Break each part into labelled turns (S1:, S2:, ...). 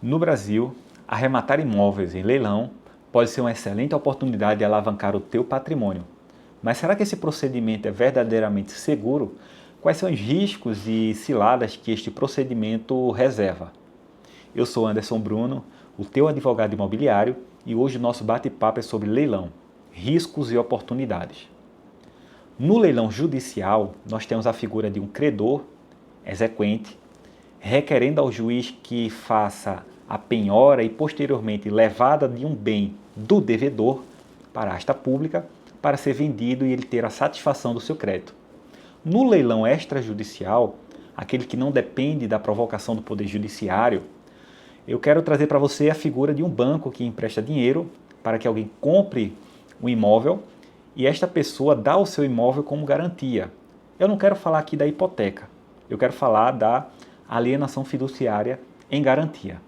S1: No Brasil, arrematar imóveis em leilão pode ser uma excelente oportunidade de alavancar o teu patrimônio. Mas será que esse procedimento é verdadeiramente seguro? Quais são os riscos e ciladas que este procedimento reserva? Eu sou Anderson Bruno, o teu advogado imobiliário, e hoje o nosso bate-papo é sobre leilão, riscos e oportunidades. No leilão judicial, nós temos a figura de um credor, exequente, requerendo ao juiz que faça a penhora e posteriormente levada de um bem do devedor para a asta pública para ser vendido e ele ter a satisfação do seu crédito. No leilão extrajudicial, aquele que não depende da provocação do Poder Judiciário, eu quero trazer para você a figura de um banco que empresta dinheiro para que alguém compre um imóvel e esta pessoa dá o seu imóvel como garantia. Eu não quero falar aqui da hipoteca, eu quero falar da alienação fiduciária em garantia.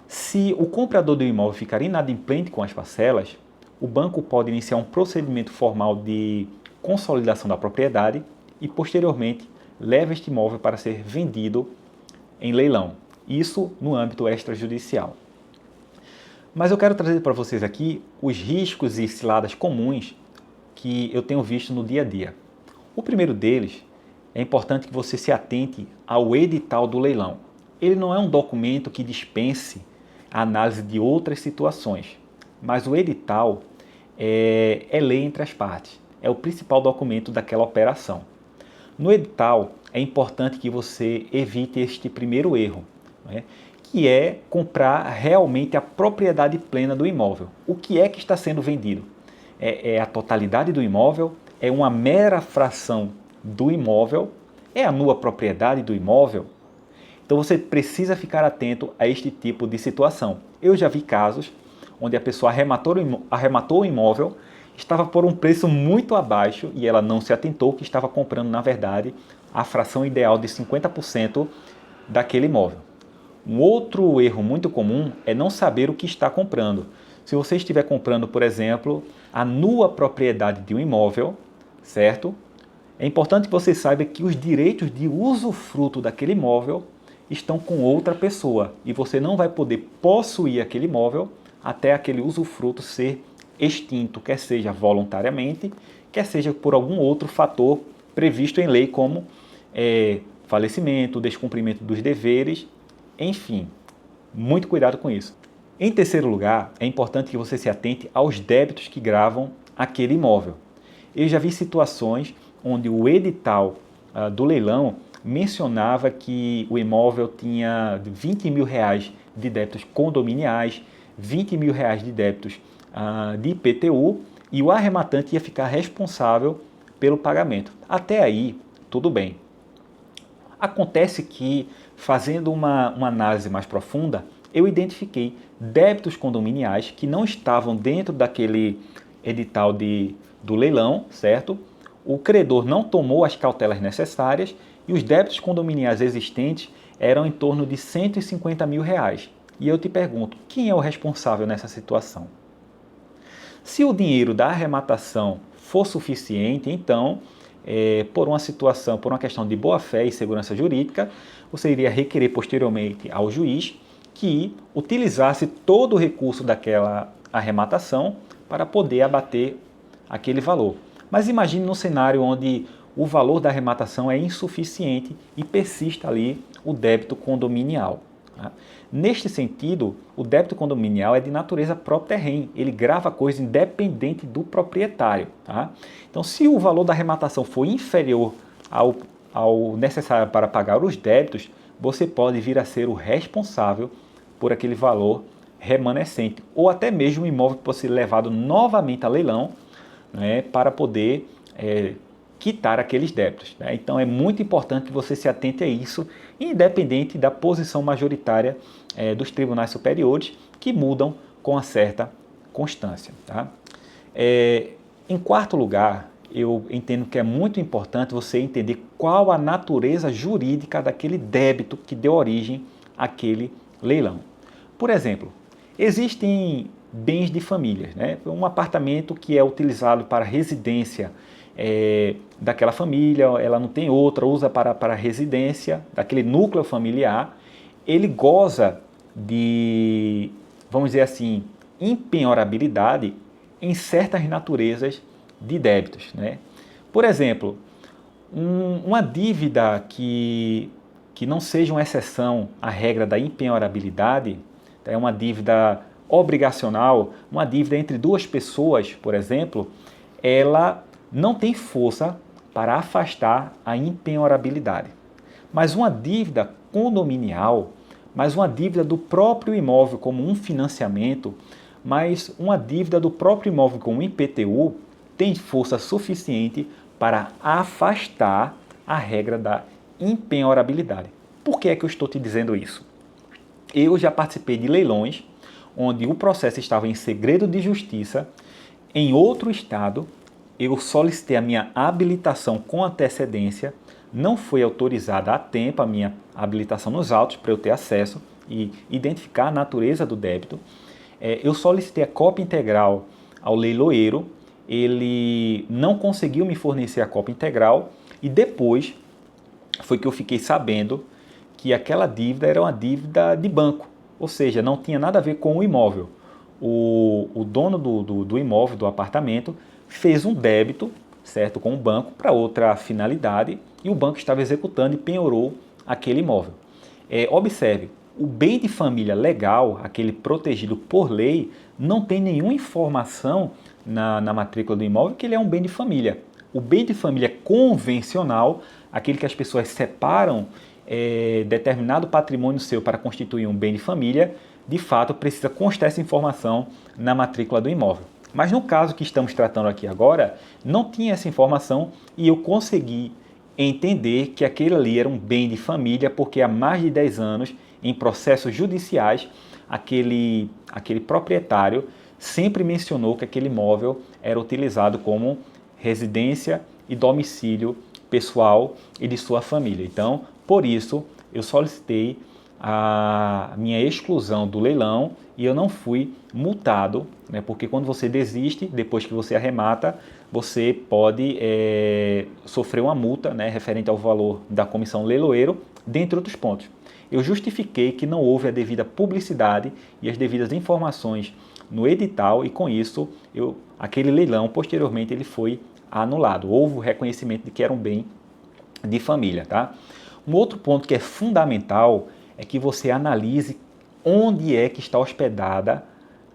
S1: Se o comprador do imóvel ficar inadimplente com as parcelas, o banco pode iniciar um procedimento formal de consolidação da propriedade e, posteriormente, leva este imóvel para ser vendido em leilão. Isso no âmbito extrajudicial. Mas eu quero trazer para vocês aqui os riscos e ciladas comuns que eu tenho visto no dia a dia. O primeiro deles é importante que você se atente ao edital do leilão. Ele não é um documento que dispense a análise de outras situações, mas o edital é lei entre as partes, é o principal documento daquela operação. No edital, é importante que você evite este primeiro erro, né, que é comprar realmente a propriedade plena do imóvel. O que é que está sendo vendido? É a totalidade do imóvel? É uma mera fração do imóvel? É a nua propriedade do imóvel? Então você precisa ficar atento a este tipo de situação. Eu já vi casos onde a pessoa arrematou o imóvel, estava por um preço muito abaixo e ela não se atentou que estava comprando, na verdade, a fração ideal de 50% daquele imóvel. Um outro erro muito comum é não saber o que está comprando. Se você estiver comprando, por exemplo, a nua propriedade de um imóvel, certo? É importante que você saiba que os direitos de usufruto daquele imóvel estão com outra pessoa e você não vai poder possuir aquele imóvel até aquele usufruto ser extinto, quer seja voluntariamente, quer seja por algum outro fator previsto em lei, como falecimento, descumprimento dos deveres, enfim, muito cuidado com isso. Em terceiro lugar, é importante que você se atente aos débitos que gravam aquele imóvel. Eu já vi situações onde o edital do leilão mencionava que o imóvel tinha 20 mil reais de débitos condominiais, 20 mil reais de débitos de IPTU e o arrematante ia ficar responsável pelo pagamento. Até aí, tudo bem. Acontece que, fazendo uma análise mais profunda, eu identifiquei débitos condominiais que não estavam dentro daquele edital do leilão, certo? O credor não tomou as cautelas necessárias e os débitos condominiais existentes eram em torno de 150 mil reais. E eu te pergunto, quem é o responsável nessa situação? Se o dinheiro da arrematação for suficiente, então, por uma situação, por uma questão de boa-fé e segurança jurídica, você iria requerer posteriormente ao juiz que utilizasse todo o recurso daquela arrematação para poder abater aquele valor. Mas imagine num cenário onde o valor da arrematação é insuficiente e persista ali o débito condominial. Tá? Neste sentido, o débito condominial é de natureza pró-terrem, ele grava coisa independente do proprietário. Tá? Então, se o valor da arrematação for inferior ao necessário para pagar os débitos, você pode vir a ser o responsável por aquele valor remanescente, ou até mesmo o imóvel que pode ser levado novamente a leilão, né, para poder quitar aqueles débitos. Né? Então é muito importante que você se atente a isso, independente da posição majoritária dos tribunais superiores, que mudam com uma certa constância. Tá? Em quarto lugar, eu entendo que é muito importante você entender qual a natureza jurídica daquele débito que deu origem àquele leilão. Por exemplo, existem bens de família, né? Um apartamento que é utilizado para residência daquela família, ela não tem outra, usa para residência daquele núcleo familiar, ele goza de, vamos dizer assim, impenhorabilidade em certas naturezas de débitos, né? Por exemplo, uma dívida que não seja uma exceção à regra da impenhorabilidade, é uma dívida obrigacional, uma dívida entre duas pessoas, por exemplo, ela não tem força para afastar a impenhorabilidade. Mas uma dívida condominial, mas uma dívida do próprio imóvel como um financiamento, mas uma dívida do próprio imóvel como um IPTU, tem força suficiente para afastar a regra da impenhorabilidade. Por que é que eu estou te dizendo isso? Eu já participei de leilões onde o processo estava em segredo de justiça em outro estado. Eu solicitei a minha habilitação com antecedência, não foi autorizada a tempo a minha habilitação nos autos para eu ter acesso e identificar a natureza do débito. Eu solicitei a cópia integral ao leiloeiro, ele não conseguiu me fornecer a cópia integral e depois foi que eu fiquei sabendo que aquela dívida era uma dívida de banco, ou seja, não tinha nada a ver com o imóvel. O dono do imóvel, do apartamento, fez um débito, certo, com o banco para outra finalidade e o banco estava executando e penhorou aquele imóvel. Observe, o bem de família legal, aquele protegido por lei, não tem nenhuma informação na matrícula do imóvel que ele é um bem de família. O bem de família convencional, aquele que as pessoas separam determinado patrimônio seu para constituir um bem de família, de fato precisa constar essa informação na matrícula do imóvel. Mas no caso que estamos tratando aqui agora, não tinha essa informação e eu consegui entender que aquele ali era um bem de família porque há mais de 10 anos, em processos judiciais, aquele proprietário sempre mencionou que aquele imóvel era utilizado como residência e domicílio pessoal e de sua família. Então, por isso, eu solicitei a minha exclusão do leilão e eu não fui multado, né? Porque quando você desiste, depois que você arremata, você pode sofrer uma multa, né, referente ao valor da comissão leiloeiro, dentre outros pontos. Eu justifiquei que não houve a devida publicidade e as devidas informações no edital e com isso aquele leilão posteriormente ele foi anulado. Houve o reconhecimento de que era um bem de família, tá? Um outro ponto que é fundamental é que você analise onde é que está hospedada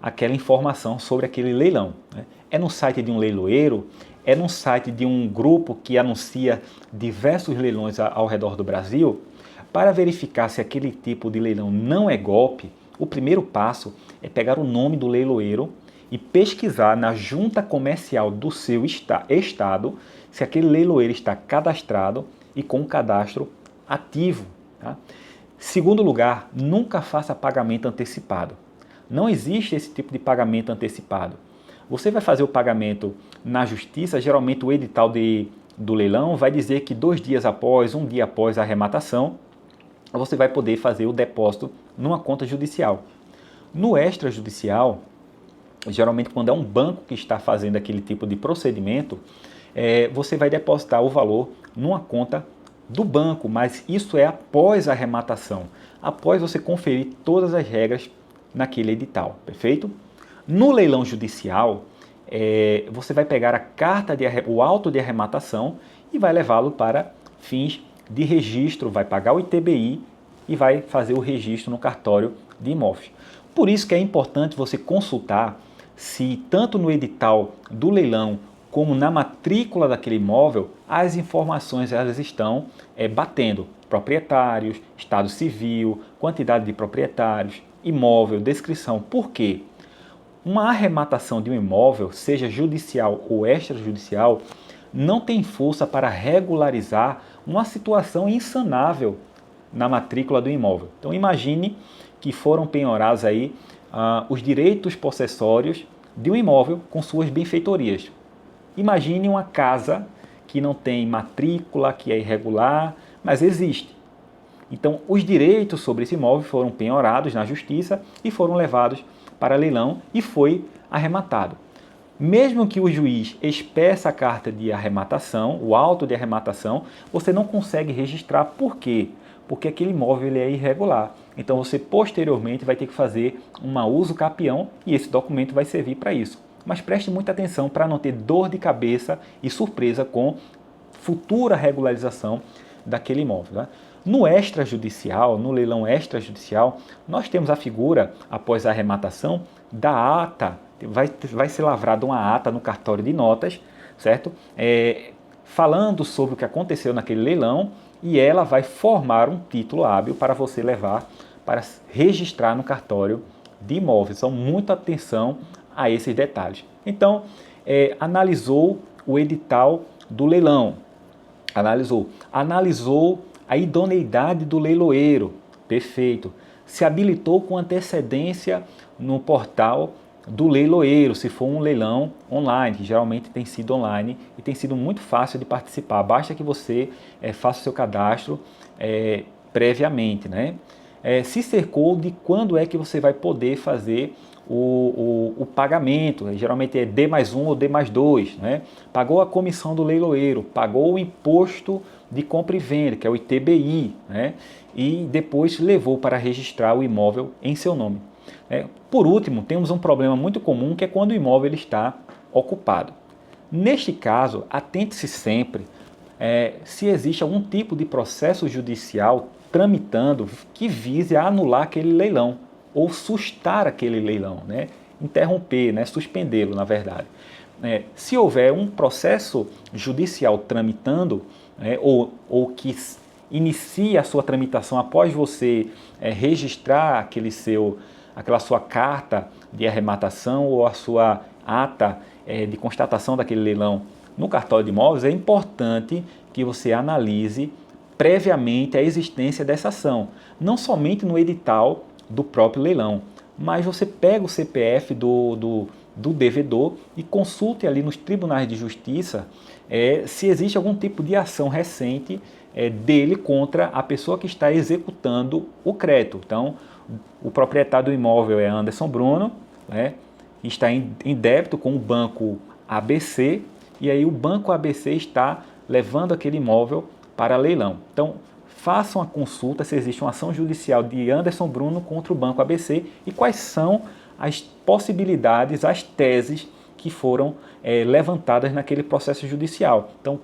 S1: aquela informação sobre aquele leilão, né? É no site de um leiloeiro? É no site de um grupo que anuncia diversos leilões ao redor do Brasil? Para verificar se aquele tipo de leilão não é golpe, o primeiro passo é pegar o nome do leiloeiro e pesquisar na junta comercial do seu estado se aquele leiloeiro está cadastrado e com o cadastro ativo. Tá? Segundo lugar, nunca faça pagamento antecipado. Não existe esse tipo de pagamento antecipado. Você vai fazer o pagamento na justiça, geralmente o edital do leilão vai dizer que 2 dias após, 1 dia após a arrematação, você vai poder fazer o depósito numa conta judicial. No extrajudicial, geralmente quando é um banco que está fazendo aquele tipo de procedimento, você vai depositar o valor numa conta do banco, mas isso é após a arrematação, após você conferir todas as regras naquele edital, perfeito? No leilão judicial, você vai pegar o auto de arrematação e vai levá-lo para fins de registro, vai pagar o ITBI e vai fazer o registro no cartório de imóveis. Por isso que é importante você consultar se tanto no edital do leilão como na matrícula daquele imóvel, as informações elas estão batendo. Proprietários, estado civil, quantidade de proprietários, imóvel, descrição. Por quê? Uma arrematação de um imóvel, seja judicial ou extrajudicial, não tem força para regularizar uma situação insanável na matrícula do imóvel. Então imagine que foram penhorados aí os direitos possessórios de um imóvel com suas benfeitorias. Imagine uma casa que não tem matrícula, que é irregular, mas existe. Então os direitos sobre esse imóvel foram penhorados na justiça e foram levados para leilão e foi arrematado. Mesmo que o juiz expeça a carta de arrematação, o auto de arrematação, você não consegue registrar. Por quê? porque aquele imóvel ele é irregular. Então você posteriormente vai ter que fazer uma uso capião e esse documento vai servir para isso. Mas preste muita atenção para não ter dor de cabeça e surpresa com futura regularização daquele imóvel. Tá? No extrajudicial, no leilão extrajudicial, nós temos a figura, após a arrematação, da ata. Vai ser lavrada uma ata no cartório de notas, certo? Falando sobre o que aconteceu naquele leilão, e ela vai formar um título hábil para você levar para registrar no cartório de imóveis. Então, muita atenção a esses detalhes. Então, analisou o edital do leilão, analisou a idoneidade do leiloeiro, perfeito. Se habilitou com antecedência no portal do leiloeiro, se for um leilão online, que geralmente tem sido online e tem sido muito fácil de participar. Basta que você faça o seu cadastro previamente, né? Se cercou de quando é que você vai poder fazer o pagamento, geralmente é D+1 ou D+2, né? Pagou a comissão do leiloeiro, pagou o imposto de compra e venda, que é o ITBI, né? E depois levou para registrar o imóvel em seu nome. Por último, temos um problema muito comum, que é quando o imóvel ele está ocupado. Neste caso, atente-se sempre se existe algum tipo de processo judicial tramitando que vise a anular aquele leilão ou sustar aquele leilão, né? Interromper, né? Suspendê-lo, na verdade. Se houver um processo judicial tramitando, ou que inicia a sua tramitação após você registrar aquela sua carta de arrematação ou a sua ata de constatação daquele leilão no cartório de imóveis, é importante que você analise previamente a existência dessa ação, não somente no edital do próprio leilão, mas você pega o CPF do devedor e consulte ali nos tribunais de justiça se existe algum tipo de ação recente dele contra a pessoa que está executando o crédito. Então, o proprietário do imóvel é Anderson Bruno, né, está em débito com o banco ABC, e aí o banco ABC está levando aquele imóvel para leilão. Então, façam a consulta se existe uma ação judicial de Anderson Bruno contra o banco ABC e quais são as possibilidades, as teses que foram levantadas naquele processo judicial. Então,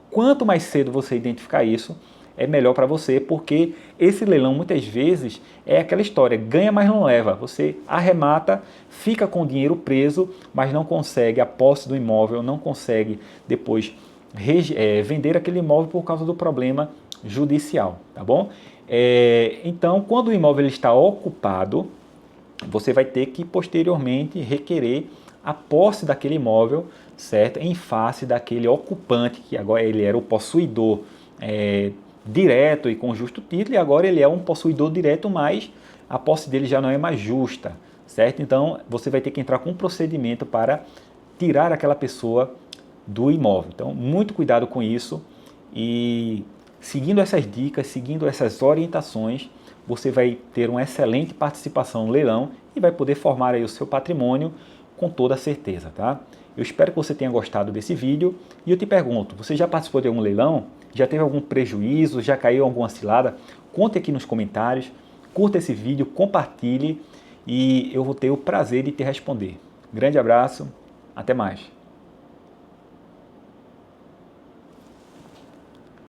S1: quanto mais cedo você identificar isso, é melhor para você, porque esse leilão muitas vezes é aquela história, ganha mas não leva. Você arremata, fica com o dinheiro preso, mas não consegue a posse do imóvel, não consegue depois vender aquele imóvel por causa do problema judicial, tá bom? Então, quando o imóvel está ocupado, você vai ter que posteriormente requerer a posse daquele imóvel, certo? Em face daquele ocupante, que agora ele era o possuidor direto e com justo título, e agora ele é um possuidor direto, mas a posse dele já não é mais justa, certo? Então, você vai ter que entrar com um procedimento para tirar aquela pessoa do imóvel. Então, muito cuidado com isso e seguindo essas dicas, seguindo essas orientações, você vai ter uma excelente participação no leilão e vai poder formar aí o seu patrimônio com toda certeza, tá? Eu espero que você tenha gostado desse vídeo e eu te pergunto, você já participou de algum leilão? Já teve algum prejuízo? Já caiu alguma cilada? Conte aqui nos comentários, curta esse vídeo, compartilhe e eu vou ter o prazer de te responder. Grande abraço, até mais!